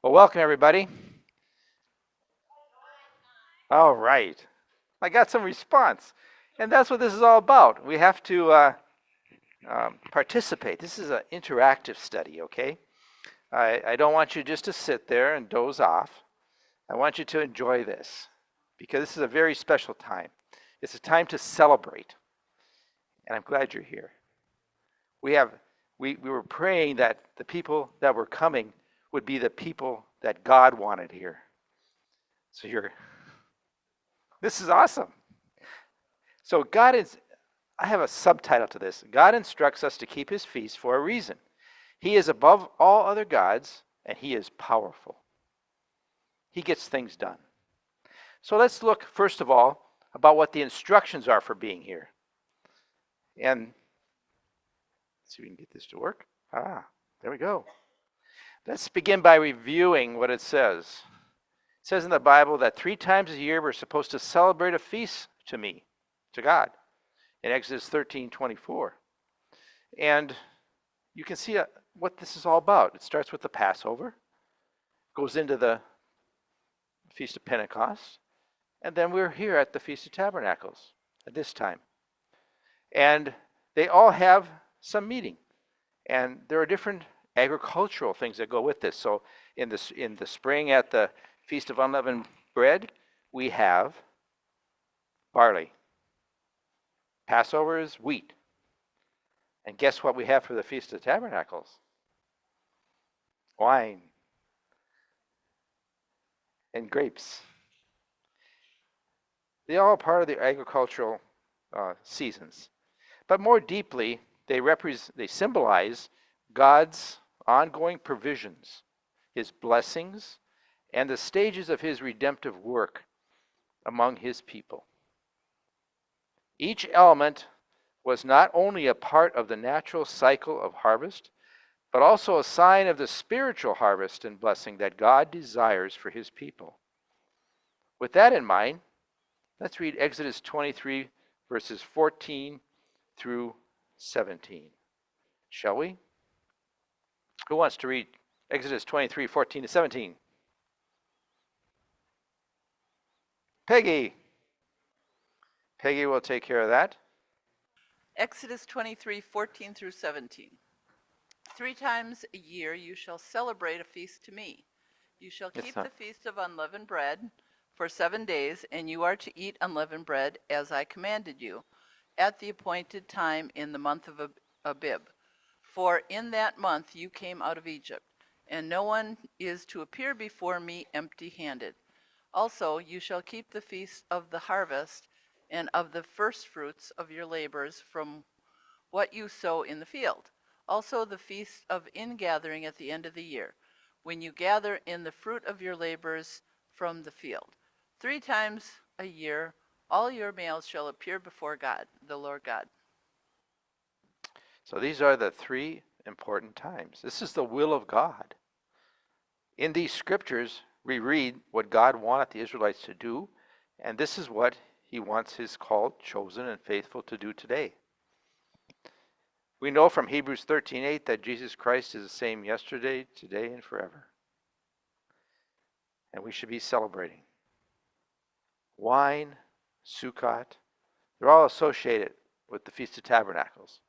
Well, welcome everybody. All right. I got some response. And that's what this is all about. We have to participate. This is an interactive study, okay? I don't want you just to sit there and doze off. I want you to enjoy this because this is a very special time. It's a time to celebrate. And I'm glad you're here. We have we were praying that the people that were coming would be the people that God wanted here. So you're this is awesome. So God is I have a subtitle to this. God instructs us to keep his feast for a reason. He is above all other gods, and he is powerful. He gets things done. So let's look, first of all, about what the instructions are for being here. And let's see if we can get this to work. There we go. Let's begin by reviewing what it says. It says in the Bible that 3 times a year we're supposed to celebrate a feast to me, to God, in Exodus 13:24. And you can see what this is all about. It starts with the Passover, goes into the Feast of Pentecost, and then we're here at the Feast of Tabernacles at this time. And they all have some meaning. And there are different agricultural things that go with this. So in the spring at the Feast of Unleavened Bread, we have barley. Passover is wheat. And guess what we have for the Feast of Tabernacles? Wine and grapes. They are all part of the agricultural seasons. But more deeply, they symbolize God's ongoing provisions, his blessings, and the stages of his redemptive work among his people. Each element was not only a part of the natural cycle of harvest, but also a sign of the spiritual harvest and blessing that God desires for his people. With that in mind, let's read Exodus 23, verses 14 through 17. Shall we? Who wants to read Exodus 23, 14 to 17? Peggy. Peggy will take care of that. Exodus 23:14 through 17. 3 times a year you shall celebrate a feast to me. You shall keep the feast of unleavened bread for 7 days, and you are to eat unleavened bread as I commanded you, at the appointed time in the month of Abib. For in that month you came out of Egypt, and no one is to appear before me empty-handed. Also you shall keep the feast of the harvest and of the firstfruits of your labors from what you sow in the field. Also the feast of ingathering at the end of the year, when you gather in the fruit of your labors from the field. 3 times a year all your males shall appear before God, the Lord God. So these are the 3 important times. This is the will of God. In these scriptures, we read what God wanted the Israelites to do, and this is what he wants his called, chosen, and faithful to do today. We know from Hebrews 13:8 that Jesus Christ is the same yesterday, today, and forever. And we should be celebrating. Wine, Sukkot, they're all associated with the Feast of Tabernacles.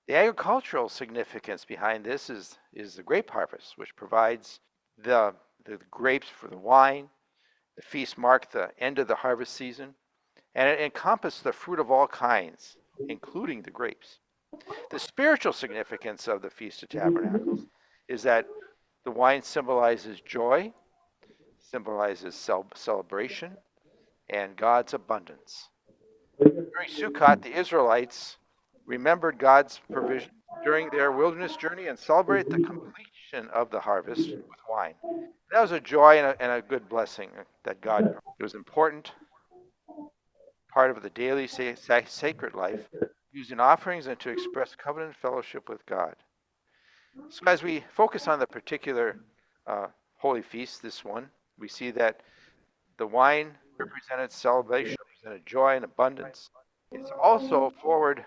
The agricultural significance behind this is the grape harvest, which provides the grapes for the wine. The feast marked the end of the harvest season, and it encompassed the fruit of all kinds, including the grapes. The spiritual significance of the Feast of Tabernacles is that the wine symbolizes joy, symbolizes celebration, and God's abundance. During Sukkot, the Israelites remembered God's provision during their wilderness journey and celebrated the completion of the harvest with wine. That was a joy and a good blessing that God. It was important part of the daily sacred life, used in offerings and to express covenant fellowship with God. So as we focus on the particular holy feast, this one, we see that the wine represented celebration, represented joy and abundance. It's also forward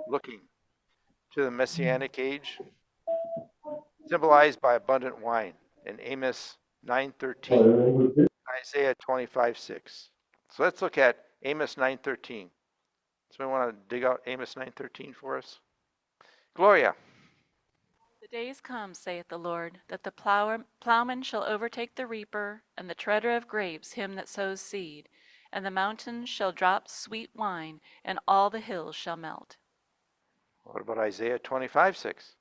looking to the Messianic age, symbolized by abundant wine and Amos 9:13, Isaiah 25:6. So let's look at Amos 9:13. Somebody want to dig out Amos 9:13 for us? Gloria. The days come, saith the Lord, that the plowman shall overtake the reaper, and the treader of grapes him that sows seed. And the mountains shall drop sweet wine, and all the hills shall melt. What about Isaiah 25:6?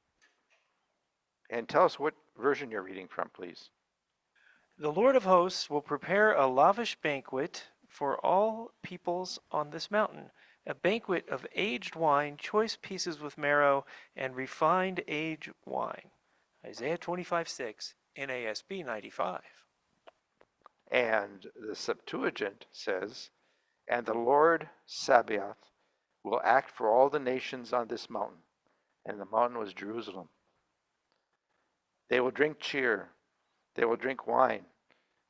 And tell us what version you're reading from, please. The Lord of hosts will prepare a lavish banquet for all peoples on this mountain, a banquet of aged wine, choice pieces with marrow, and refined aged wine. Isaiah 25:6, NASB 95. And the Septuagint says, and the Lord Sabaoth will act for all the nations on this mountain. And the mountain was Jerusalem. They will drink cheer, they will drink wine,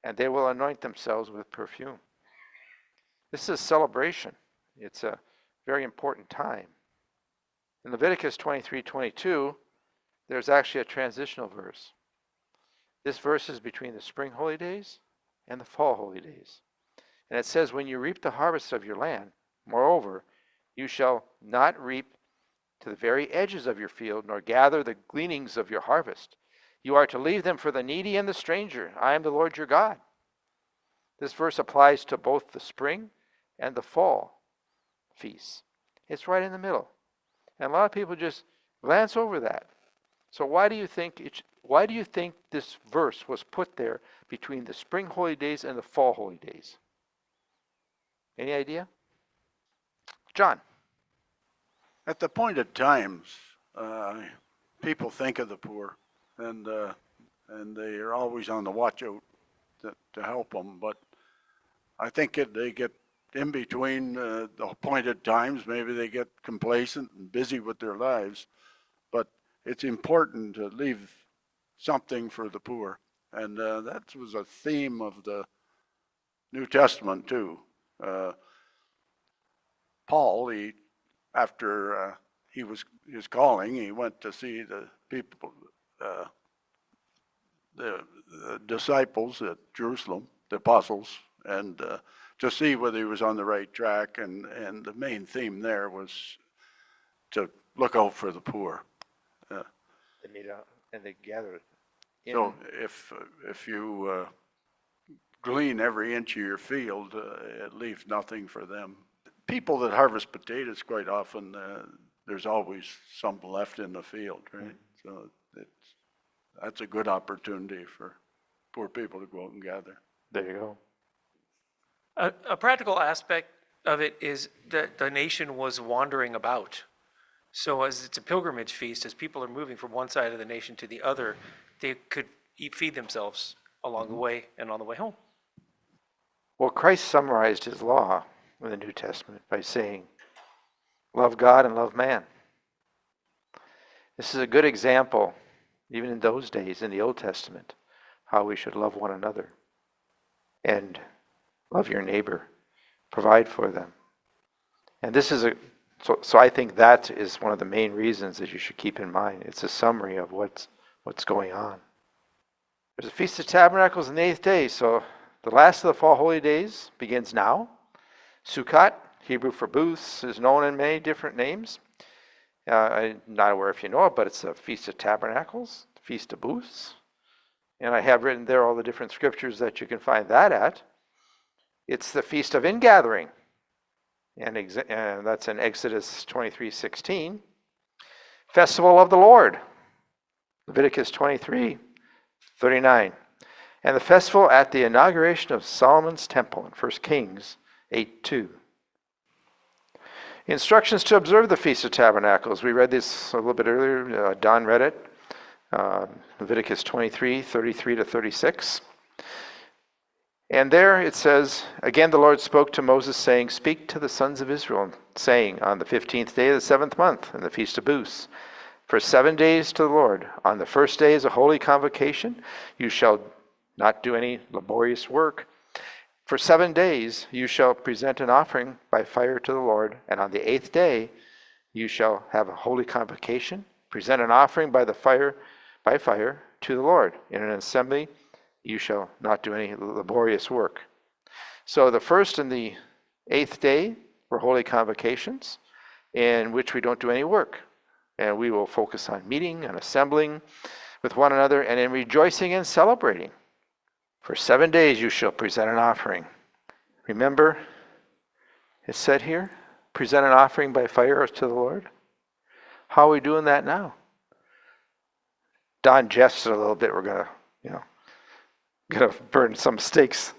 and they will anoint themselves with perfume. This is a celebration. It's a very important time. In Leviticus 23:22, there's actually a transitional verse. This verse is between the spring holy days and the fall holy days. And it says, when you reap the harvest of your land, moreover, you shall not reap to the very edges of your field, nor gather the gleanings of your harvest. You are to leave them for the needy and the stranger. I am the Lord your God. This verse applies to both the spring and the fall feasts. It's right in the middle. And a lot of people just glance over that. So why do you think this verse was put there between the spring holy days and the fall holy days? Any idea? John. At the appointed times, people think of the poor, and they are always on the watch out to help them. But I think they get in between the appointed times. Maybe they get complacent and busy with their lives. But it's important to leave something for the poor, and that was a theme of the New Testament too. Paul, after his calling, he went to see the people, the disciples at Jerusalem, the apostles, and to see whether he was on the right track. And the main theme there was to look out for the poor. They meet out and they gather. So if you glean every inch of your field, it leaves nothing for them. People that harvest potatoes, quite often, there's always some left in the field, right? So that's a good opportunity for poor people to go out and gather. There you go. A practical aspect of it is that the nation was wandering about. So as it's a pilgrimage feast, as people are moving from one side of the nation to the other, they could feed themselves along the way and on the way home. Well, Christ summarized his law in the New Testament by saying, love God and love man. This is a good example, even in those days, in the Old Testament, how we should love one another and love your neighbor, provide for them. And this is so I think that is one of the main reasons that you should keep in mind. It's a summary of what's going on. There's a Feast of Tabernacles on the 8th day, so the last of the fall holy days begins now. Sukkot, Hebrew for booths, is known in many different names. I'm not aware if you know it, but it's a Feast of Tabernacles, Feast of Booths. And I have written there all the different scriptures that you can find that at. It's the Feast of Ingathering, and that's in Exodus 23:16. Festival of the Lord, Leviticus 23:39. And the festival at the inauguration of Solomon's temple in 1 Kings 8:2. Instructions to observe the Feast of Tabernacles. We read this a little bit earlier. Don read it. Leviticus 23:33-36. And there it says, again the Lord spoke to Moses, saying, speak to the sons of Israel, saying, on the 15th day of the 7th month, in the Feast of Booths, for 7 days to the Lord. On the first day is a holy convocation. You shall not do any laborious work. For 7 days you shall present an offering by fire to the Lord, and on the 8th day you shall have a holy convocation, present an offering by fire to the Lord. In an assembly you shall not do any laborious work. So the first and the 8th day were holy convocations, in which we don't do any work. And we will focus on meeting and assembling with one another and in rejoicing and celebrating. For 7 days you shall present an offering. Remember, it said here, present an offering by fire to the Lord. How are we doing that now? Don jested a little bit. We're gonna burn some steaks,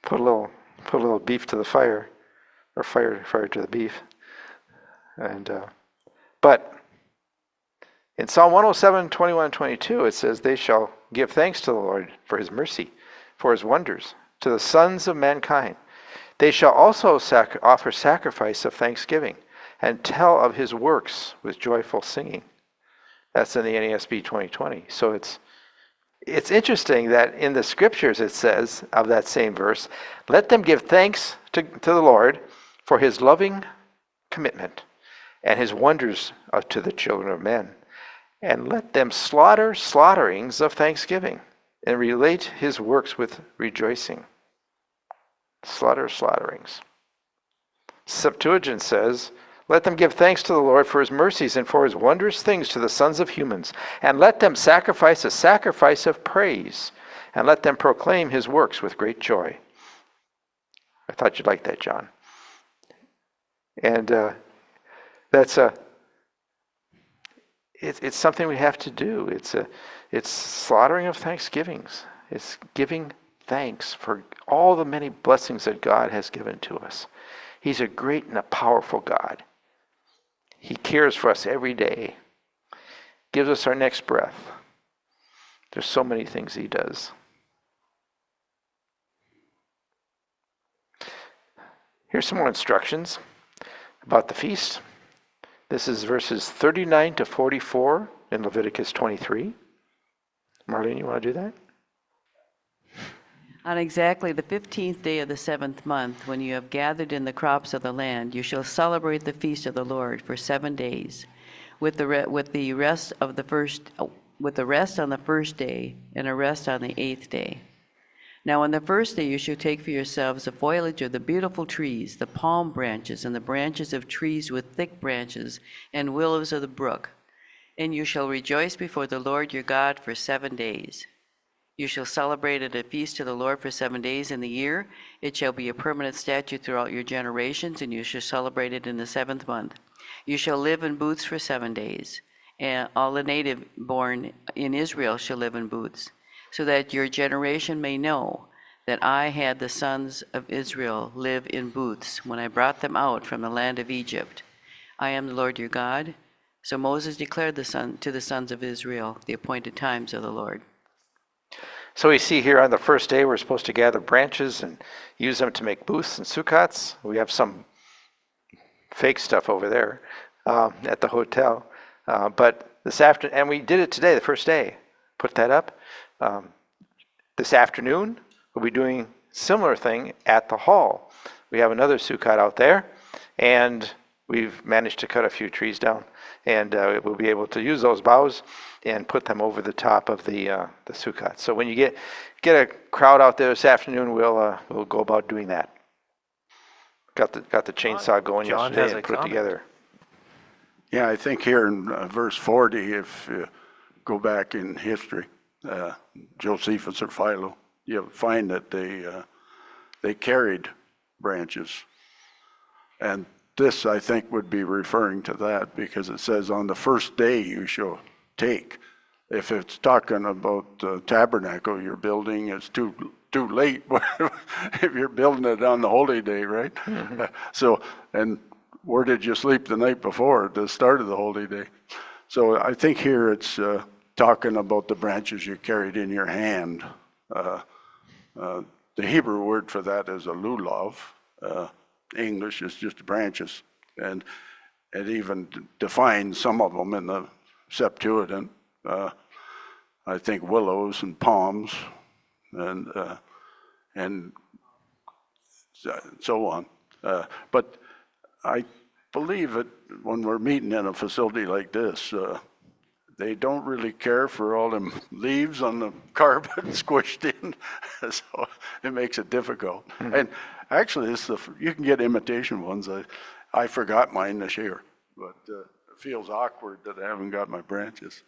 put a little beef to the fire, or fire to the beef, but in Psalm 107, 21, and 22, it says, "They shall give thanks to the Lord for his mercy, for his wonders, to the sons of mankind. They shall also offer sacrifice of thanksgiving, and tell of his works with joyful singing." That's in the NASB 2020. So it's interesting that in the scriptures it says, of that same verse, let them give thanks to the Lord for his loving commitment and his wonders to the children of men. And let them slaughter slaughterings of thanksgiving and relate his works with rejoicing. Slaughter slaughterings. Septuagint says, let them give thanks to the Lord for his mercies and for his wondrous things to the sons of humans. And let them sacrifice a sacrifice of praise. And let them proclaim his works with great joy. I thought you'd like that, John. And it's something we have to do. It's slaughtering of thanksgivings. It's giving thanks for all the many blessings that God has given to us. He's a great and a powerful God. He cares for us every day, gives us our next breath. There's so many things he does. Here's some more instructions about the feast. This is verses 39 to 44 in Leviticus 23. Marlene, you want to do that? On exactly the 15th day of the 7th month, when you have gathered in the crops of the land, you shall celebrate the feast of the Lord for 7 days, with the rest on the first day, and a rest on the 8th day. Now on the first day you shall take for yourselves the foliage of the beautiful trees, the palm branches, and the branches of trees with thick branches, and willows of the brook. And you shall rejoice before the Lord your God for 7 days. You shall celebrate at a feast to the Lord for 7 days in the year. It shall be a permanent statute throughout your generations, and you shall celebrate it in the 7th month. You shall live in booths for 7 days, and all the native born in Israel shall live in booths, so that your generation may know that I had the sons of Israel live in booths when I brought them out from the land of Egypt. I am the Lord your God. So Moses declared to the sons of Israel the appointed times of the Lord. So we see here on the first day we're supposed to gather branches and use them to make booths and sukkahs. We have some fake stuff over there at the hotel. But this afternoon, and we did it today, the first day. Put that up. This afternoon, we'll be doing similar thing at the hall. We have another sukkah out there, and we've managed to cut a few trees down, and we'll be able to use those boughs and put them over the top of the sukkah. So when you get a crowd out there this afternoon, we'll go about doing that. Got the chainsaw going John yesterday has and a put it comment. together. Yeah, I think here in verse 40, if you go back in history, Josephus or Philo, you'll find that they carried branches. And this, I think, would be referring to that, because it says on the first day you shall take. If it's talking about the tabernacle you're building, it's too late if you're building it on the holy day, right? Mm-hmm. So, and where did you sleep the night before, at the start of the holy day? So I think here it's talking about the branches you carried in your hand. The Hebrew word for that is a lulav. English is just branches, and it even defines some of them in the Septuagint. I think willows and palms, and so on. But I believe that when we're meeting in a facility like this, they don't really care for all them leaves on the carpet squished in, so it makes it difficult. And actually, you can get imitation ones. I forgot mine this year, but it feels awkward that I haven't got my branches.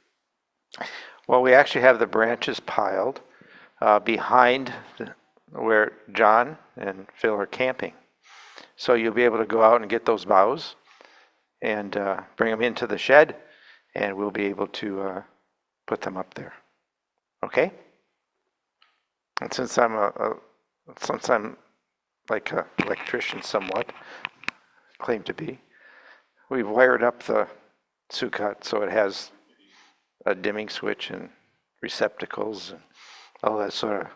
Well, we actually have the branches piled behind where John and Phil are camping. So you'll be able to go out and get those boughs and bring them into the shed, and we'll be able to put them up there. Okay? And since I'm like an electrician somewhat, claim to be, we've wired up the Sukkot so it has a dimming switch and receptacles and all that sort of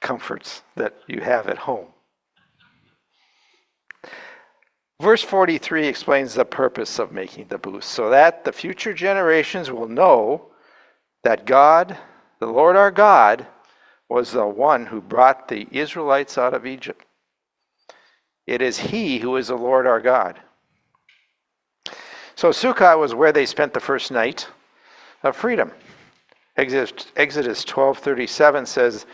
comforts that you have at home. Verse 43 explains the purpose of making the booths, so that the future generations will know that God, the Lord our God, was the one who brought the Israelites out of Egypt. It is He who is the Lord our God. So Sukkot was where they spent the first night of freedom. Exodus 12:37 says,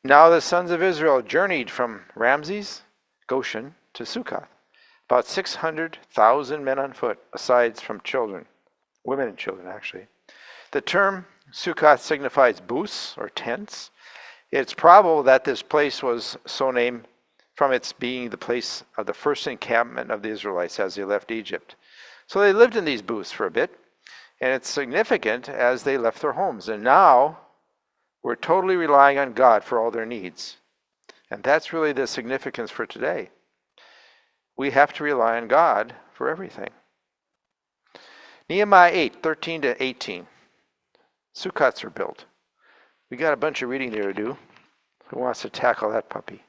"Now the sons of Israel journeyed from Ramses, Goshen, to Sukkot, about 600,000 men on foot, aside from children, women and children actually." The term Sukkot signifies booths or tents. It's probable that this place was so named from its being the place of the first encampment of the Israelites as they left Egypt. So they lived in these booths for a bit, and it's significant as they left their homes. And now we're totally relying on God for all their needs. And that's really the significance for today. We have to rely on God for everything. Nehemiah 8:13-18. Sukkots are built. We got a bunch of reading there to do. Who wants to tackle that puppy?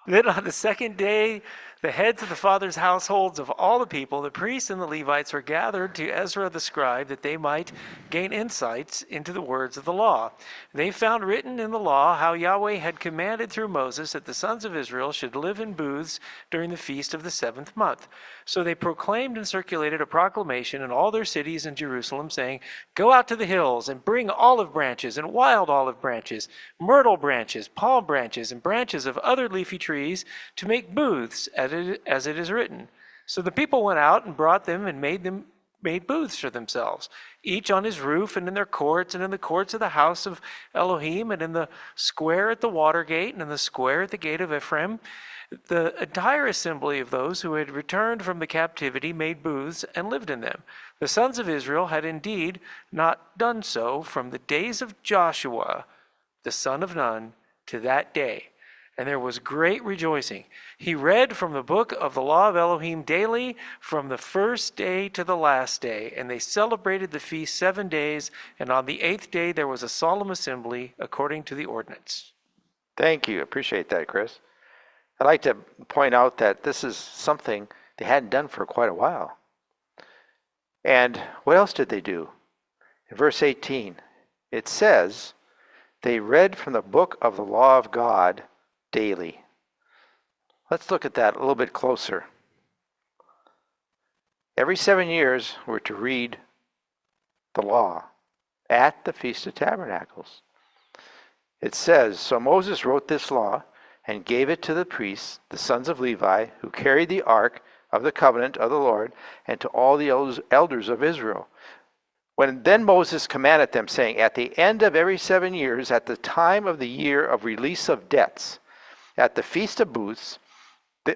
Then on the second day, the heads of the fathers' households of all the people, the priests and the Levites, were gathered to Ezra the scribe that they might gain insights into the words of the law. They found written in the law how Yahweh had commanded through Moses that the sons of Israel should live in booths during the feast of the 7th month. So they proclaimed and circulated a proclamation in all their cities in Jerusalem, saying, "Go out to the hills and bring olive branches and wild olive branches, myrtle branches, palm branches, and branches of other leafy trees to make booths, as it is written." So the people went out and brought them and made booths for themselves, each on his roof and in their courts and in the courts of the house of Elohim and in the square at the water gate and in the square at the gate of Ephraim. The entire assembly of those who had returned from the captivity made booths and lived in them. The sons of Israel had indeed not done so from the days of Joshua, the son of Nun, to that day. And there was great rejoicing. He read from the book of the law of Elohim daily, from the first day to the last day. And they celebrated the feast 7 days, and on the 8th day there was a solemn assembly according to the ordinance. Thank you. Appreciate that, Chris. I'd like to point out that this is something they hadn't done for quite a while. And what else did they do? In verse 18, it says, they read from the book of the law of God daily. Let's look at that a little bit closer. Every 7 years, we're to read the law at the Feast of Tabernacles. It says, so Moses wrote this law and gave it to the priests, the sons of Levi, who carried the ark of the covenant of the Lord, and to all the elders of Israel. When then Moses commanded them, saying, at the end of every 7 years, at the time of the year of release of debts, at the Feast of Booths,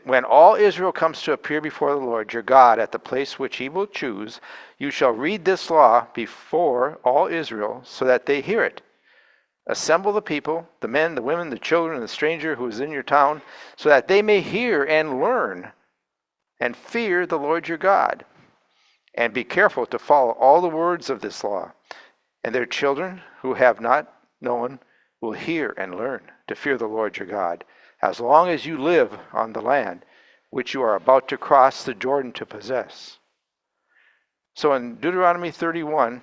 when all Israel comes to appear before the Lord your God at the place which he will choose, you shall read this law before all Israel, so that they hear it. Assemble the people, the men, the women, the children, and the stranger who is in your town, so that they may hear and learn and fear the Lord your God. And be careful to follow all the words of this law. And their children who have not known will hear and learn to fear the Lord your God, as long as you live on the land which you are about to cross the Jordan to possess. So in Deuteronomy 31,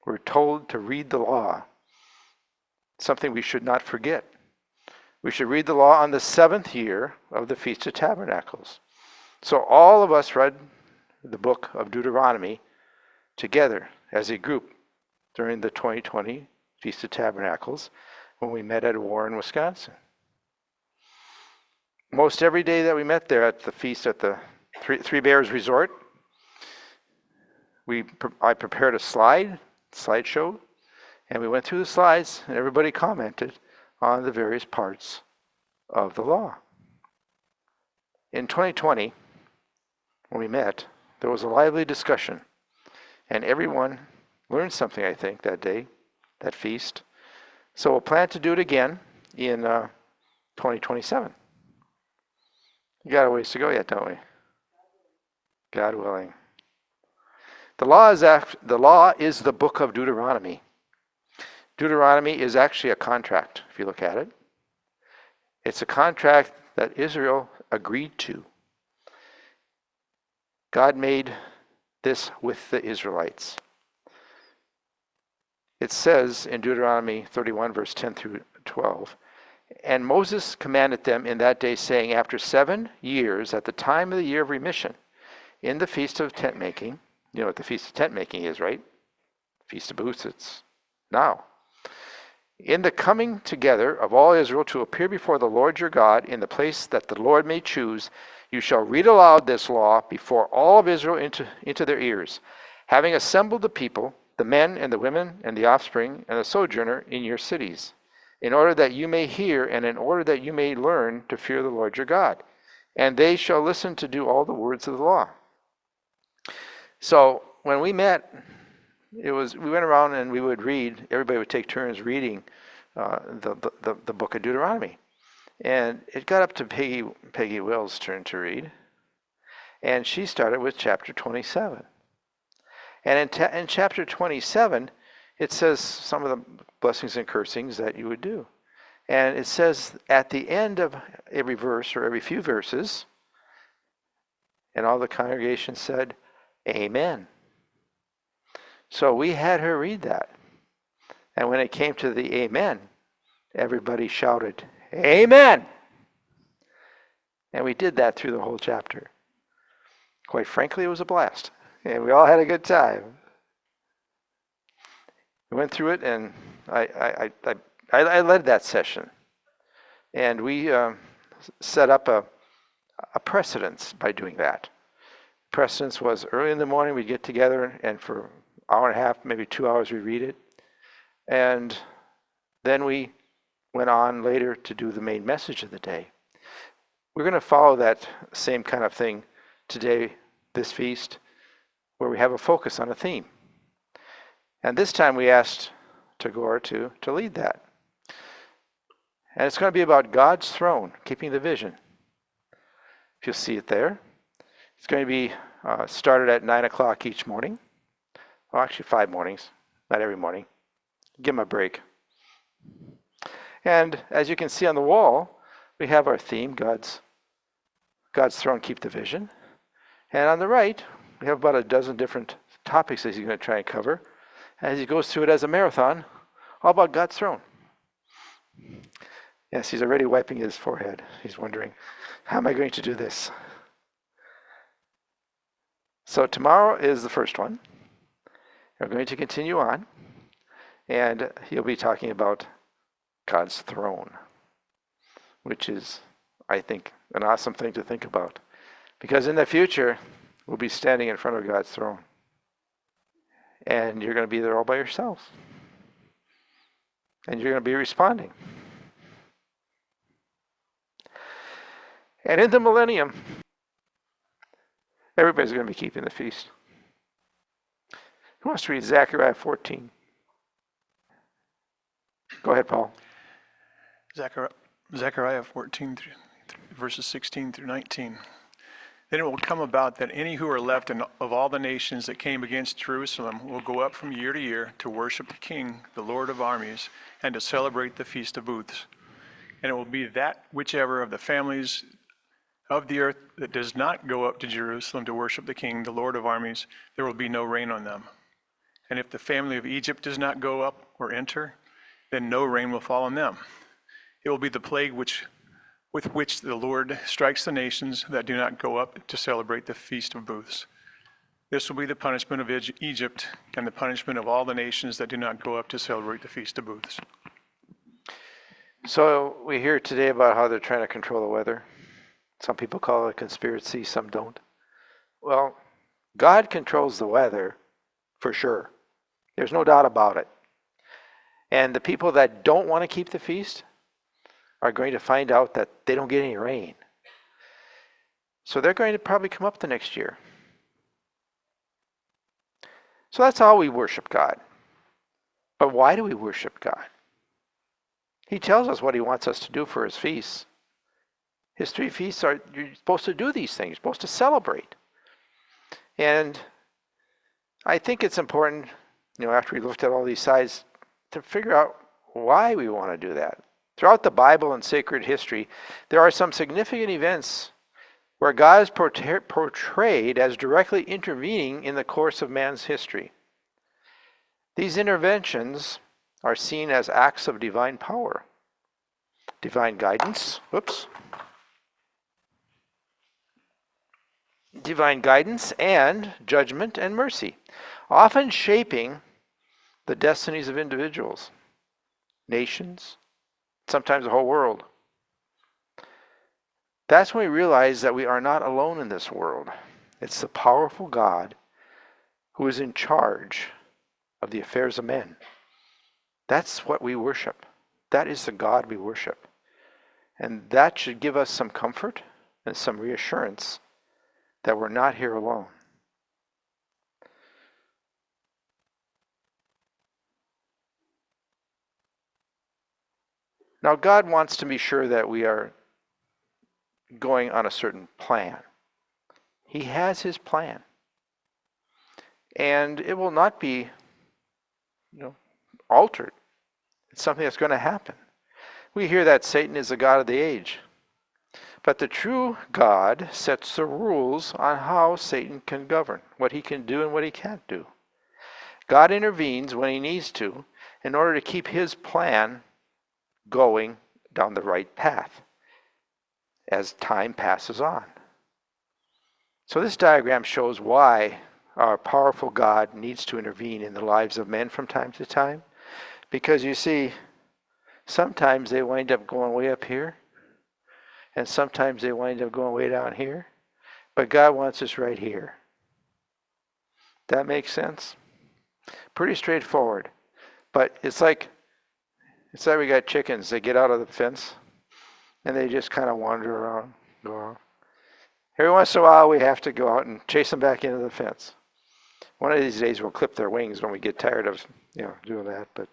we're told to read the law. Something we should not forget. We should read the law on the 7th year of the Feast of Tabernacles. So all of us read the book of Deuteronomy together as a group during the 2020 Feast of Tabernacles when we met at Warren, Wisconsin. Most every day that we met there at the feast at the Three Bears Resort, I prepared a slideshow, and we went through the slides, and everybody commented on the various parts of the law. In 2020, when we met, there was a lively discussion, and everyone learned something, I think, that day, that feast. So we'll plan to do it again in 2027. We got a ways to go yet, don't we? God willing. The law is the book of Deuteronomy. Deuteronomy is actually a contract, if you look at it. It's a contract that Israel agreed to. God made this with the Israelites. It says in Deuteronomy 31, verse 10 through 12, "And Moses commanded them in that day, saying, After 7 years, at the time of the year of remission, in the Feast of Tent Making," you know what the Feast of Tent Making is, right? Feast of Booths, it's now. "In the coming together of all Israel to appear before the Lord your God in the place that the Lord may choose, you shall read aloud this law before all of Israel into their ears, having assembled the people, the men and the women and the offspring and the sojourner in your cities, in order that you may hear and in order that you may learn to fear the Lord your God. And they shall listen to do all the words of the law." So when we met, we went around and we would read. Everybody would take turns reading the book of Deuteronomy, and it got up to Peggy Will's turn to read, and she started with chapter 27. And in chapter 27, it says some of the blessings and cursings that you would do, and it says at the end of every verse or every few verses, and all the congregation said, "Amen." So we had her read that. And when it came to the amen, everybody shouted, "Amen!" And we did that through the whole chapter. Quite frankly, it was a blast. And we all had a good time. We went through it, and I led that session. And we set up a precedence by doing that. Precedence was early in the morning, we'd get together, and for an hour and a half, maybe 2 hours, we'd read it. And then we went on later to do the main message of the day. We're going to follow that same kind of thing today, this feast, where we have a focus on a theme. And this time we asked Tagore to lead that. And it's going to be about God's throne, keeping the vision. If you'll see it there. It's going to be started at 9 o'clock each morning. Well, actually 5 mornings, not every morning. Give them a break. And as you can see on the wall, we have our theme, God's throne, keep the vision. And on the right, we have about a dozen different topics that he's going to try and cover as he goes through it as a marathon, all about God's throne. Yes, he's already wiping his forehead. He's wondering, how am I going to do this? So tomorrow is the first one. We're going to continue on, and he'll be talking about God's throne, which is, I think, an awesome thing to think about. Because in the future, we'll be standing in front of God's throne. And you're going to be there all by yourself. And you're going to be responding. And in the millennium, everybody's going to be keeping the feast. Who wants to read Zechariah 14? Go ahead, Paul. Zechariah 14, verses 16 through 19. Then it will come about that any who are left of all the nations that came against Jerusalem will go up from year to year to worship the King, the Lord of armies, and to celebrate the Feast of Booths. And it will be that whichever of the families of the earth that does not go up to Jerusalem to worship the King, the Lord of armies, there will be no rain on them. And if the family of Egypt does not go up or enter, then no rain will fall on them. It will be the plague with which the Lord strikes the nations that do not go up to celebrate the Feast of Booths. This will be the punishment of Egypt and the punishment of all the nations that do not go up to celebrate the Feast of Booths. So we hear today about how they're trying to control the weather. Some people call it a conspiracy, some don't. Well, God controls the weather for sure. There's no doubt about it. And the people that don't want to keep the feast are going to find out that they don't get any rain. So they're going to probably come up the next year. So that's how we worship God. But why do we worship God? He tells us what he wants us to do for his feasts. His 3 feasts are, you're supposed to do these things, you're supposed to celebrate. And I think it's important, after we looked at all these sides, to figure out why we want to do that. Throughout the Bible and sacred history, there are some significant events where God is portrayed as directly intervening in the course of man's history. These interventions are seen as acts of divine power, divine guidance, divine guidance and judgment and mercy, often shaping the destinies of individuals, nations, sometimes the whole world. That's when we realize that we are not alone in this world. It's the powerful God who is in charge of the affairs of men. That's what we worship. That is the God we worship. And that should give us some comfort and some reassurance that we're not here alone. Now, God wants to be sure that we are going on a certain plan. He has his plan. And it will not be, altered. It's something that's going to happen. We hear that Satan is the god of the age. But the true God sets the rules on how Satan can govern, what he can do and what he can't do. God intervenes when he needs to in order to keep his plan going down the right path as time passes on. So this diagram shows why our powerful God needs to intervene in the lives of men from time to time. Because you see, sometimes they wind up going way up here, and sometimes they wind up going way down here. But God wants us right here. That makes sense? Pretty straightforward. But it's like we got chickens. They get out of the fence, and they just kind of wander around, go around. Every once in a while, we have to go out and chase them back into the fence. One of these days, we'll clip their wings when we get tired of, doing that. But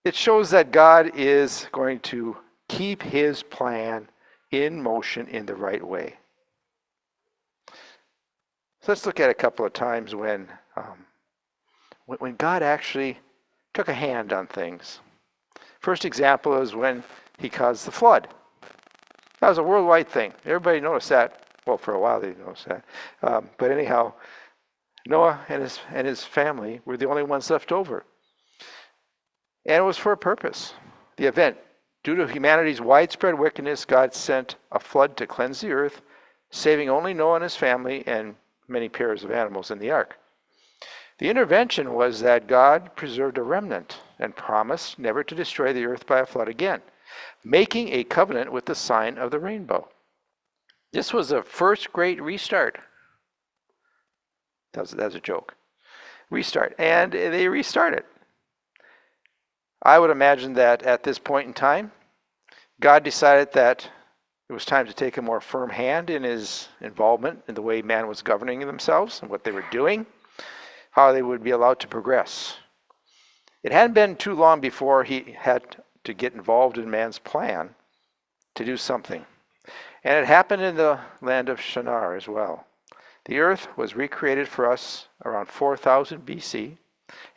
it shows that God is going to keep his plan in motion in the right way. So let's look at a couple of times when God actually took a hand on things. First example is when he caused the flood. That was a worldwide thing. Everybody noticed that. Well, for a while they noticed that. But anyhow, Noah and his family were the only ones left over. And it was for a purpose. The event, due to humanity's widespread wickedness, God sent a flood to cleanse the earth, saving only Noah and his family and many pairs of animals in the ark. The intervention was that God preserved a remnant and promised never to destroy the earth by a flood again, making a covenant with the sign of the rainbow. This was the first great restart. That's a joke. Restart. And they restarted. I would imagine that at this point in time, God decided that it was time to take a more firm hand in his involvement in the way man was governing themselves and what they were doing, how they would be allowed to progress. It hadn't been too long before he had to get involved in man's plan to do something. And it happened in the land of Shinar as well. The earth was recreated for us around 4000 BC,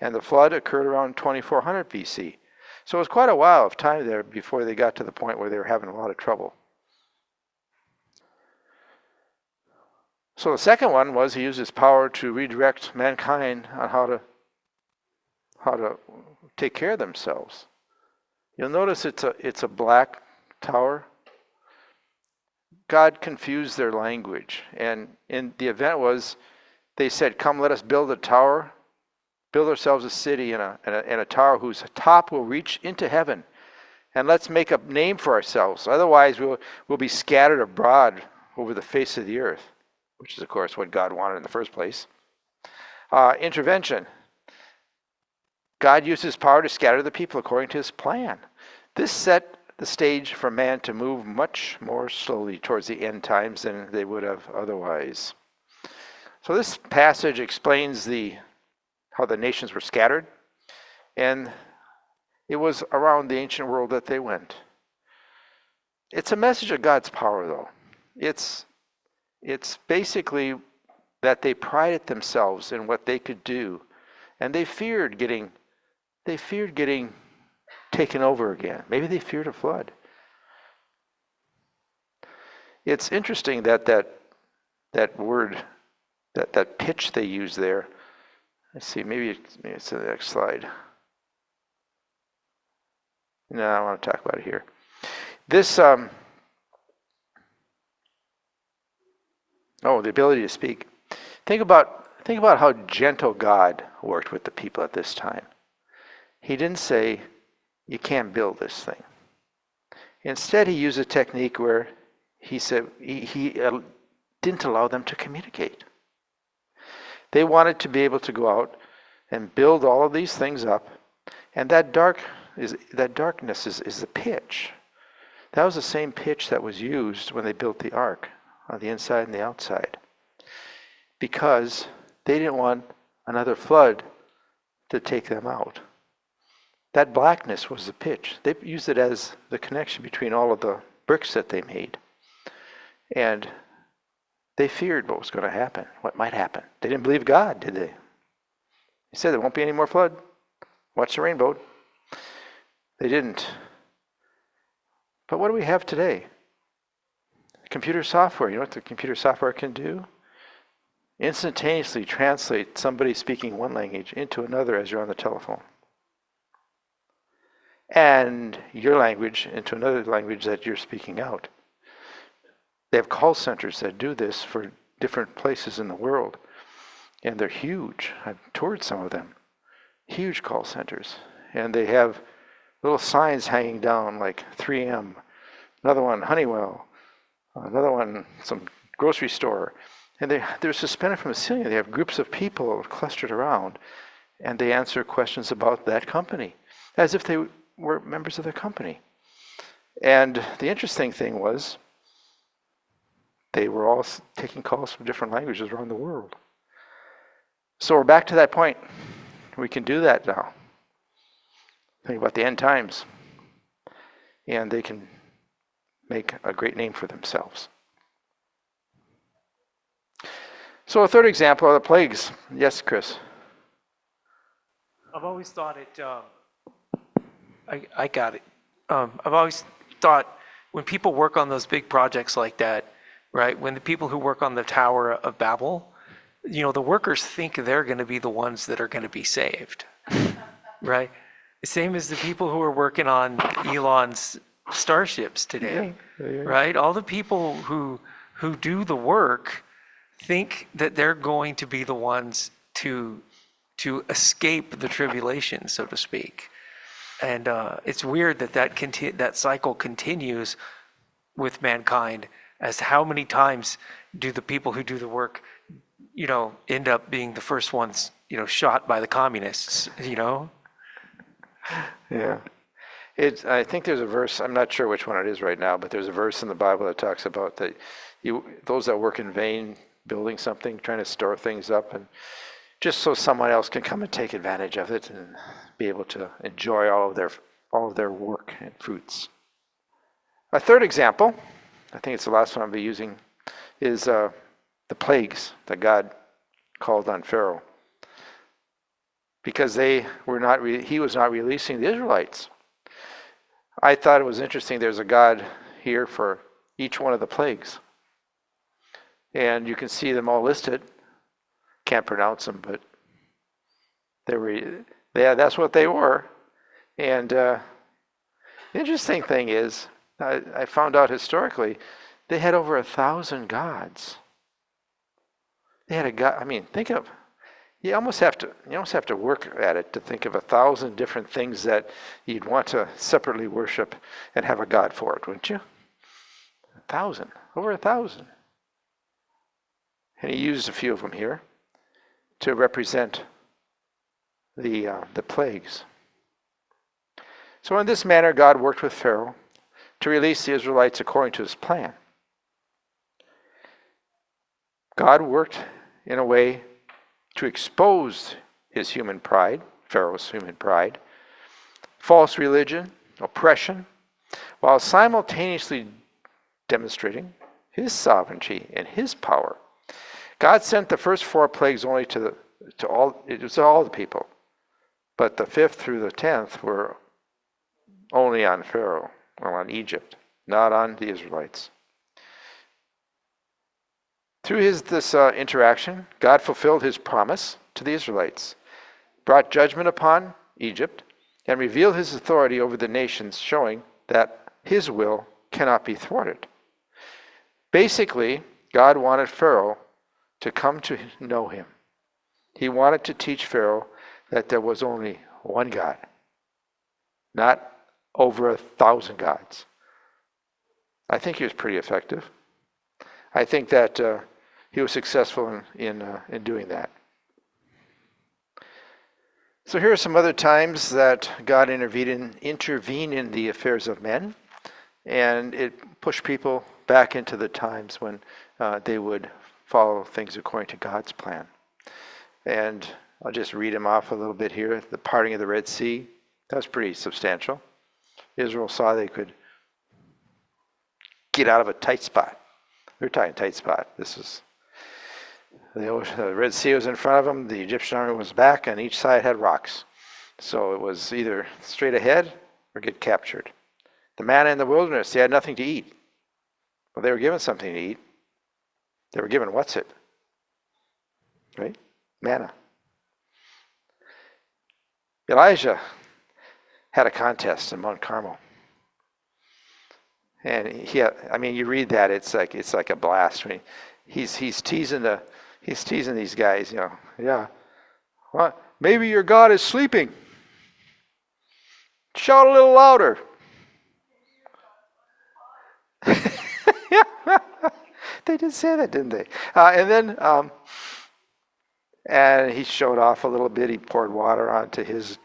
and the flood occurred around 2400 BC. So it was quite a while of time there before they got to the point where they were having a lot of trouble. So the second one was he used his power to redirect mankind on how to take care of themselves. You'll notice it's a black tower. God confused their language, and the event was They said, come, let us build a tower, build ourselves a city and a tower whose top will reach into heaven. And let's make a name for ourselves. Otherwise, we'll be scattered abroad over the face of the earth, which is, of course, what God wanted in the first place. Intervention. God used his power to scatter the people according to his plan. This set the stage for man to move much more slowly towards the end times than they would have otherwise. So this passage explains how the nations were scattered, and it was around the ancient world that they went. It's a message of God's power, though. It's basically that they prided themselves in what they could do, and they feared getting taken over again. Maybe they feared a flood. It's interesting that word, that pitch they use there. Let's see, maybe it's the next slide. No, I want to talk about it here. This, the ability to speak. Think about how gentle God worked with the people at this time. He didn't say, you can't build this thing. Instead, he used a technique where he said he didn't allow them to communicate. They wanted to be able to go out and build all of these things up, and that darkness is the pitch. That was the same pitch that was used when they built the ark on the inside and the outside, because they didn't want another flood to take them out. That blackness was the pitch. They used it as the connection between all of the bricks that they made. And they feared what was going to happen, what might happen. They didn't believe God, did they? He said there won't be any more flood. Watch the rainbow. They didn't. But what do we have today? Computer software. You know what the computer software can do? Instantaneously translate somebody speaking one language into another as you're on the telephone. And your language into another language that you're speaking out. They have call centers that do this for different places in the world. And they're huge. I've toured some of them. Huge call centers. And they have little signs hanging down like 3M, another one Honeywell, another one some grocery store. And they're suspended from the ceiling. They have groups of people clustered around, and they answer questions about that company as if they were members of the company. And the interesting thing was they were all taking calls from different languages around the world. So we're back to that point. We can do that now. Think about the end times. And they can make a great name for themselves. So a third example are the plagues. Yes, Chris? I've always thought it, I got it. I've always thought when people work on those big projects like that, right, when the people who work on the Tower of Babel, you know, the workers think they're going to be the ones that are going to be saved, right? Same as the people who are working on Elon's starships today, right? All the people who do the work think that they're going to be the ones to escape the tribulation, so to speak. And it's weird that cycle continues with mankind, as how many times do the people who do the work, you know, end up being the first ones, you know, shot by the communists, you know? Yeah. I think there's a verse, I'm not sure which one it is right now, but there's a verse in the Bible that talks about that those that work in vain building something, trying to store things up, and just so someone else can come and take advantage of it and be able to enjoy all of their work and fruits. A third example, I think it's the last one I'll be using, is the plagues that God called on Pharaoh, because he was not releasing the Israelites. I thought it was interesting. There's a God here for each one of the plagues, and you can see them all listed. Can't pronounce them, but that's what they were. And the interesting thing is, I found out historically, they had over 1,000 gods. They had a God. I mean, think of, you almost have to work at it to think of 1,000 different things that you'd want to separately worship and have a God for it, wouldn't you? 1,000, over 1,000. And he used a few of them here to represent the plagues. So in this manner, God worked with Pharaoh to release the Israelites according to his plan. God worked in a way to expose his human pride, Pharaoh's human pride, false religion, oppression, while simultaneously demonstrating his sovereignty and his power. God sent the first 4 plagues only to all the people, but the 5th through the 10th were only on Pharaoh, or on Egypt, not on the Israelites. Through this interaction, God fulfilled his promise to the Israelites, brought judgment upon Egypt, and revealed his authority over the nations, showing that his will cannot be thwarted. Basically, God wanted Pharaoh to come to know him. He wanted to teach Pharaoh that there was only one God, not over 1,000 gods. I think he was pretty effective. I think that he was successful in doing that. So here are some other times that God intervened in the affairs of men, and it pushed people back into the times when they would follow things according to God's plan. And I'll just read them off a little bit here. The parting of the Red Sea, that was pretty substantial. Israel saw they could get out of a tight spot. They're talking tight spot. This is the Red Sea was in front of them. The Egyptian army was back, and each side had rocks. So it was either straight ahead or get captured. The manna in the wilderness, they had nothing to eat. Well, they were given something to eat. They were given what's it? Right? Manna. Elijah had a contest in Mount Carmel. And you read that, it's like a blast. I mean, he's teasing these guys, Yeah. Well, maybe your God is sleeping. Shout a little louder. They did say that, didn't they? And he showed off a little bit. He poured water onto his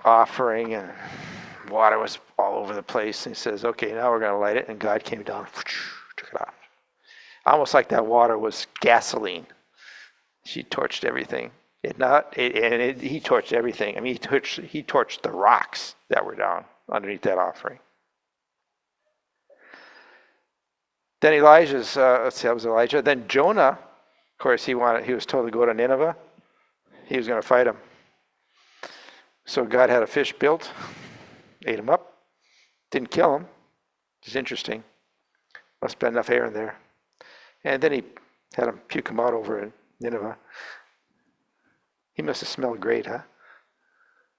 offering, and water was all over the place. And he says, "Okay, now we're going to light it." And God came down, took it off. Almost like that water was gasoline. She torched everything. He torched everything. I mean, he torched the rocks that were down underneath that offering. Then that was Elijah. Then Jonah, of course, he was told to go to Nineveh. He was going to fight him. So God had a fish built, ate him up, didn't kill him. It's interesting. Must have been enough air in there. And then he had him puke him out over in Nineveh. He must have smelled great, huh?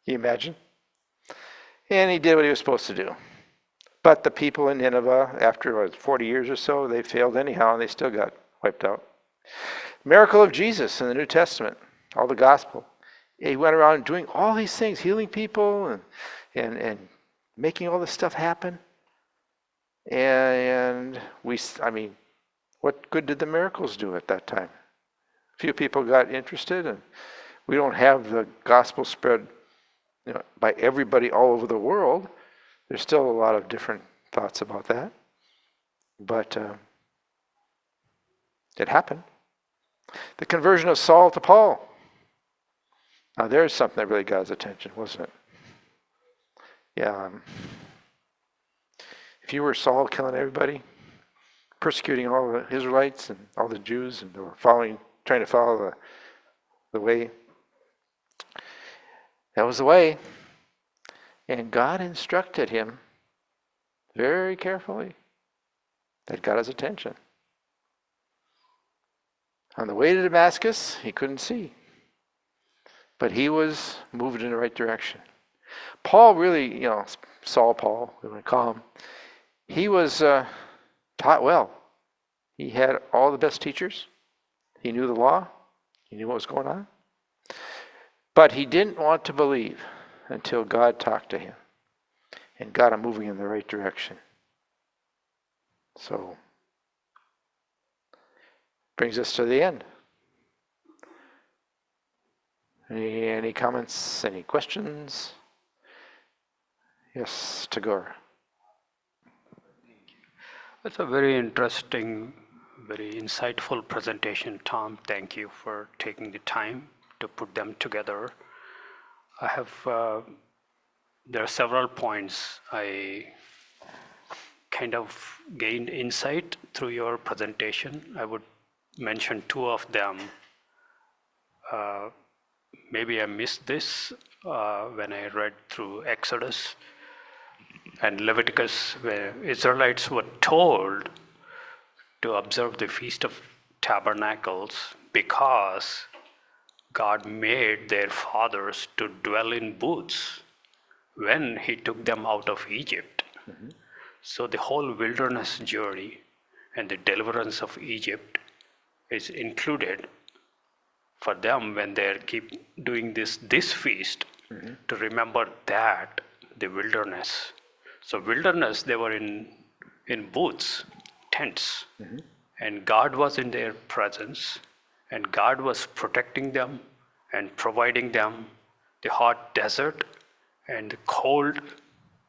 Can you imagine? And he did what he was supposed to do. But the people in Nineveh, after 40 years or so, they failed anyhow, and they still got wiped out. Miracle of Jesus in the New Testament, all the gospel. He went around doing all these things, healing people and making all this stuff happen. And what good did the miracles do at that time? Few people got interested, and we don't have the gospel spread by everybody all over the world. There's still a lot of different thoughts about that. But it happened. The conversion of Saul to Paul. Now there's something that really got his attention, wasn't it? Yeah. If you were Saul killing everybody, persecuting all the Israelites and all the Jews, and they were trying to follow the way, that was the way. And God instructed him very carefully. That got his attention. On the way to Damascus, he couldn't see. But he was moved in the right direction. Paul really, Saul Paul, we want to call him, he was taught well. He had all the best teachers. He knew the law. He knew what was going on. But he didn't want to believe until God talked to him and got him moving in the right direction. So, brings us to the end. Any comments? Any questions? Yes, Tagore. It's a very interesting, very insightful presentation, Tom. Thank you for taking the time to put them together. I have, there are several points I kind of gained insight through your presentation. I would mention two of them. Maybe I missed this when I read through Exodus and Leviticus, where Israelites were told to observe the Feast of Tabernacles because God made their fathers to dwell in booths when he took them out of Egypt. Mm-hmm. So the whole wilderness journey and the deliverance of Egypt is included for them when they keep doing this feast, mm-hmm. to remember that, the wilderness. So wilderness, they were in booths, tents, mm-hmm. and God was in their presence, and God was protecting them and providing them the hot desert and the cold,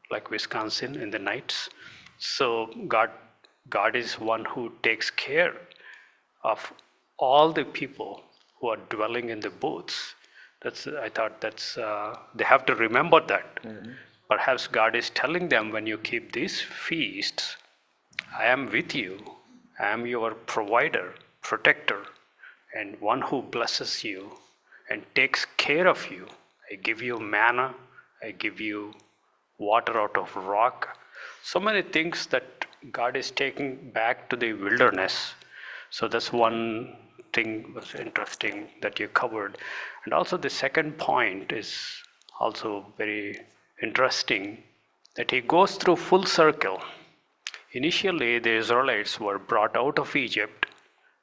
like Wisconsin in the nights. So God is one who takes care of all the people who are dwelling in the booths. I thought they have to remember that. Mm-hmm. Perhaps God is telling them, when you keep these feasts, I am with you. I am your provider, protector, and one who blesses you and takes care of you. I give you manna. I give you water out of rock. So many things that God is taking back to the wilderness. So that's one thing was interesting that you covered. And also the second point is also very interesting, that he goes through full circle. Initially, the Israelites were brought out of Egypt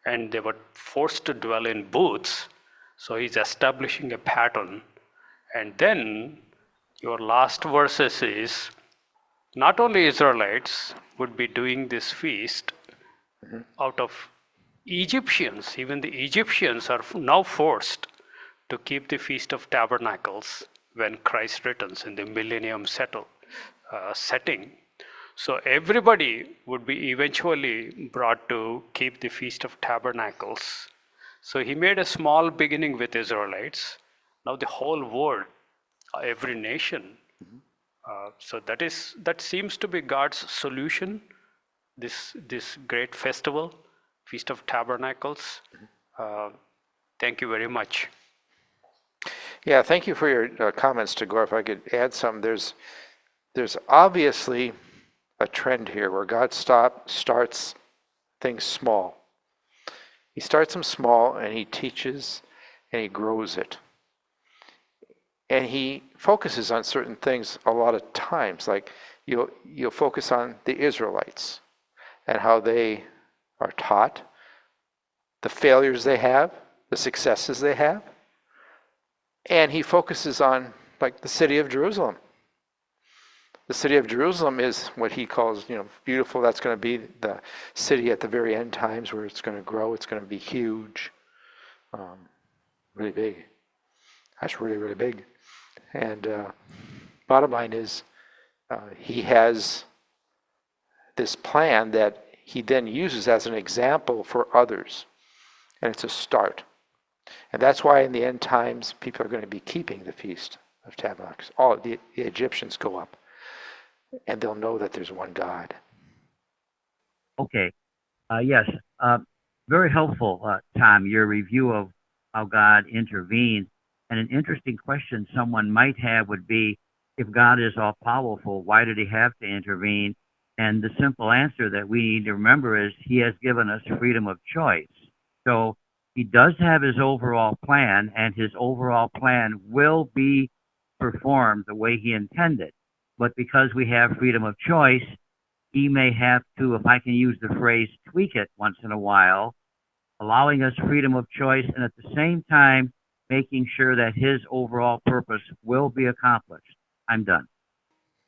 and they were forced to dwell in booths. So he's establishing a pattern. And then your last verses is, not only Israelites would be doing this feast, mm-hmm. out of Egyptians, even the Egyptians are now forced to keep the Feast of Tabernacles when Christ returns in the millennium setting. So everybody would be eventually brought to keep the Feast of Tabernacles. So he made a small beginning with Israelites. Now the whole world, every nation. Mm-hmm. So that seems to be God's solution, this great festival, Feast of Tabernacles. Mm-hmm. Thank you very much. Yeah, thank you for your comments, Tagore. If I could add some, there's obviously a trend here where God starts things small. He starts them small and he teaches and he grows it. And he focuses on certain things a lot of times, like you'll focus on the Israelites and how they are taught, the failures they have, the successes they have. And he focuses on, like, the city of Jerusalem. The city of Jerusalem is what he calls, beautiful. That's going to be the city at the very end times where it's going to grow. It's going to be huge, really big. That's really, really big. And bottom line is, he has this plan that he then uses as an example for others. And it's a start. And that's why in the end times, people are going to be keeping the Feast of Tabernacles. All the Egyptians go up, and they'll know that there's one God. Okay. Yes. Very helpful, Tom, your review of how God intervened. And an interesting question someone might have would be, if God is all-powerful, why did he have to intervene? And the simple answer that we need to remember is he has given us freedom of choice. So he does have his overall plan, and his overall plan will be performed the way he intended. But because we have freedom of choice, he may have to, if I can use the phrase, tweak it once in a while, allowing us freedom of choice and at the same time making sure that his overall purpose will be accomplished. I'm done.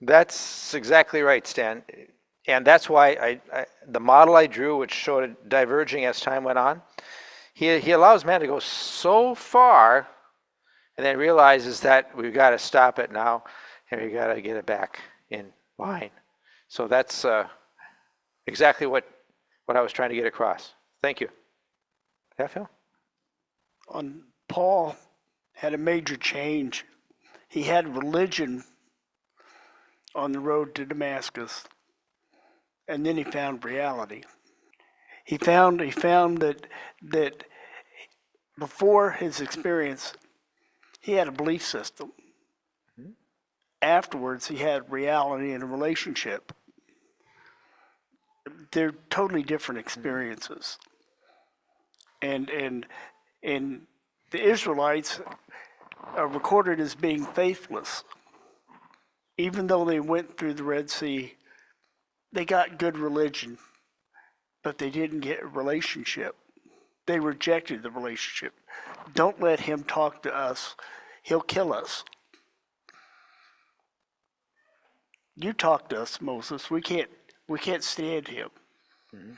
That's exactly right, Stan. And that's why the model I drew, which showed it diverging as time went on, he allows man to go so far and then realizes that we've got to stop it now and we've got to get it back in line. So that's exactly what I was trying to get across. Thank you. Yeah, Phil? Paul had a major change. He had religion on the road to Damascus, and then he found reality. He found that before his experience, he had a belief system. Afterwards, he had reality and a relationship. They're totally different experiences. And the Israelites are recorded as being faithless. Even though they went through the Red Sea, they got good religion, but they didn't get a relationship. They rejected the relationship. Don't let him talk to us. He'll kill us. You talk to us, Moses. We can't stand him. Mm-hmm.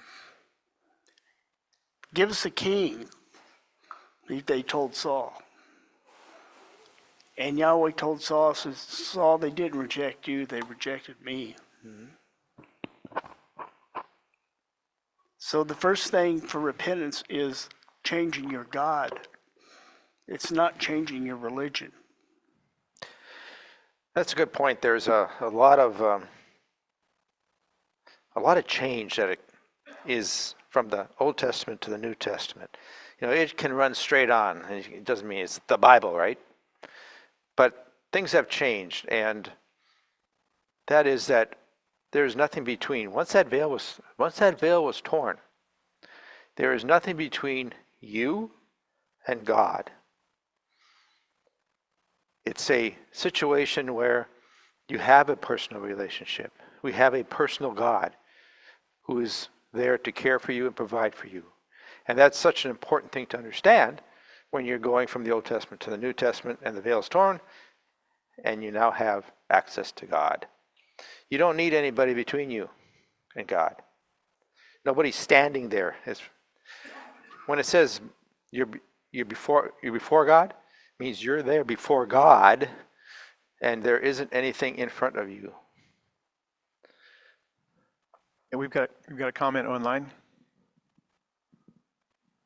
Give us a king, they told Saul. And Yahweh told Saul, says, Saul, they didn't reject you, they rejected me. Mm-hmm. So the first thing for repentance is changing your God. It's not changing your religion. That's a good point. There's a lot of change that is from the Old Testament to the New Testament. You know, it can run straight on. It doesn't mean it's the Bible, right? But things have changed, and that is that there's nothing between. Once that veil was torn, there is nothing between you and God. It's a situation where you have a personal relationship. We have a personal God who is there to care for you and provide for you. And that's such an important thing to understand when you're going from the Old Testament to the New Testament and the veil is torn and you now have access to God. You don't need anybody between you and God. Nobody's standing there. When it says you're before God, it means you're there before God and there isn't anything in front of you. And we've got a comment online.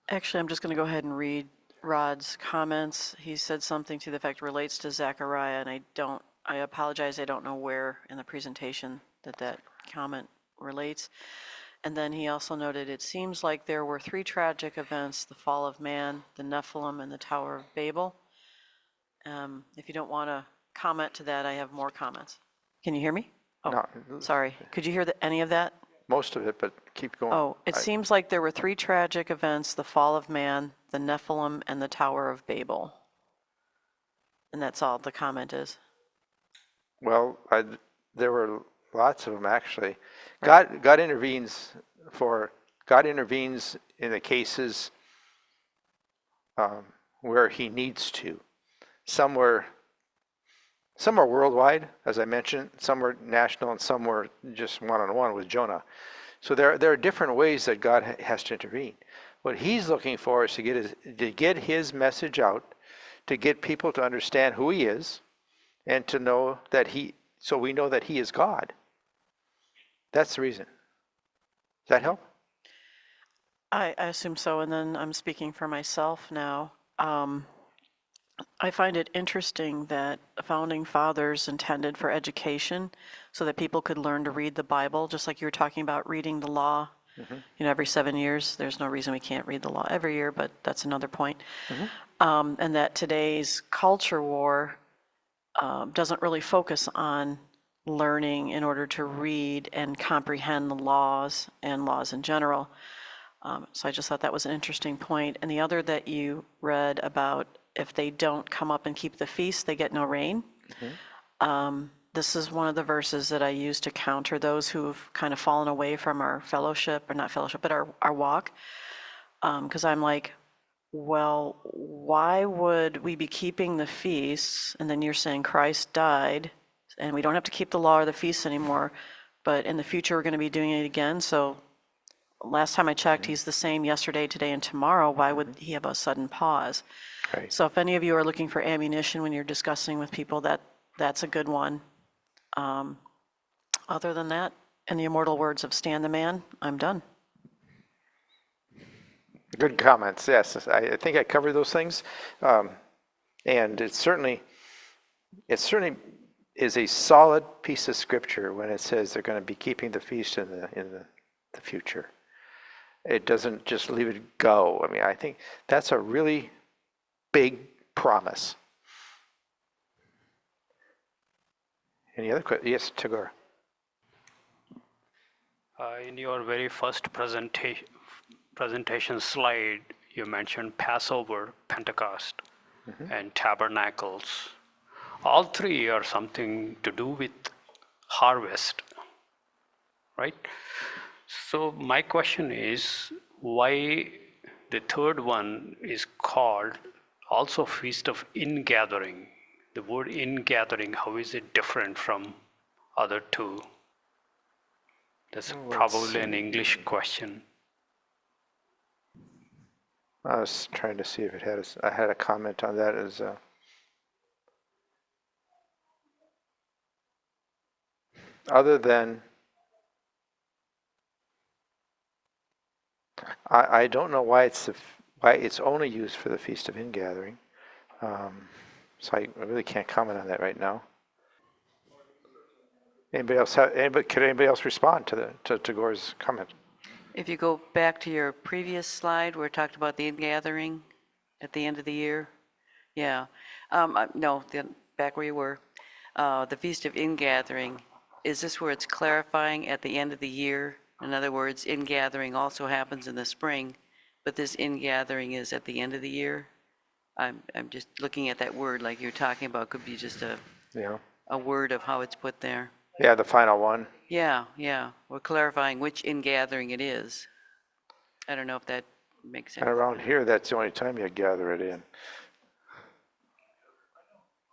Actually, I'm just going to go ahead and read Rod's comments. He said something to the effect relates to Zechariah, and I apologize, I don't know where in the presentation that comment relates. And then he also noted, it seems like there were 3 tragic events: the fall of man, the Nephilim, and the Tower of Babel. If you don't want to comment to that, I have more comments. Can you hear me? Oh, No, sorry. Could you hear any of that? most of it, but keep going. Oh, it seems like there were 3 tragic events: the fall of man, the Nephilim, and the Tower of Babel. And that's all the comment is. Well, there were lots of them actually. Right. God intervenes in the cases where He needs to. Some were worldwide, as I mentioned. Some were national, and some were just one-on-one with Jonah. So there are different ways that God has to intervene. What He's looking for is to get His message out, to get people to understand who He is, and to know that so we know that He is God. That's the reason. Does that help? I assume so, and then I'm speaking for myself now. I find it interesting that the founding fathers intended for education so that people could learn to read the Bible, just like you were talking about reading the law. Mm-hmm. You know, every 7 years. There's no reason we can't read the law every year, but that's another point. Mm-hmm. And that today's culture war doesn't really focus on learning in order to read and comprehend the laws and laws in general. So I just thought that was an interesting point. And the other that you read about, if they don't come up and keep the feast, they get no rain. Mm-hmm. this is one of the verses that I use to counter those who've kind of fallen away from our fellowship, or not fellowship, but our walk. Because I'm like, well, why would we be keeping the feasts? And then you're saying Christ died, and we don't have to keep the law or the feasts anymore, but in the future we're going to be doing it again. So last time I checked, he's the same yesterday, today, and tomorrow. Why would he have a sudden pause? Right. So if any of you are looking for ammunition when you're discussing with people, that's a good one. Other than that, in the immortal words of Stan the Man, I'm done. Good comments. Yes, I think I covered those things, and it certainly is a solid piece of scripture when it says they're going to be keeping the feast in the future. It doesn't just leave it go. I mean, I think that's a really big promise. Any other questions? Yes, Tagore. In your very first presentation slide, you mentioned Passover, Pentecost, and Tabernacles. All three are something to do with harvest, right? So my question is, why the third one is called also Feast of Ingathering? The word ingathering, how is it different from other two? That's probably an English question. I was trying to see if I had a comment on that as other than I don't know why it's only used for the Feast of Ingathering. So I really can't comment on that right now. Could anybody else respond to Gore's comment? If you go back to your previous slide where it talked about the ingathering at the end of the year. Yeah. No, back where you were. The Feast of Ingathering, is this where it's clarifying at the end of the year? In other words, ingathering also happens in the spring, but this ingathering is at the end of the year? I'm just looking at that word like you're talking about, could be just a word of how it's put there. Yeah, the final one. Yeah, we're clarifying which ingathering it is. I don't know if that makes sense. And around here, that's the only time you gather it in.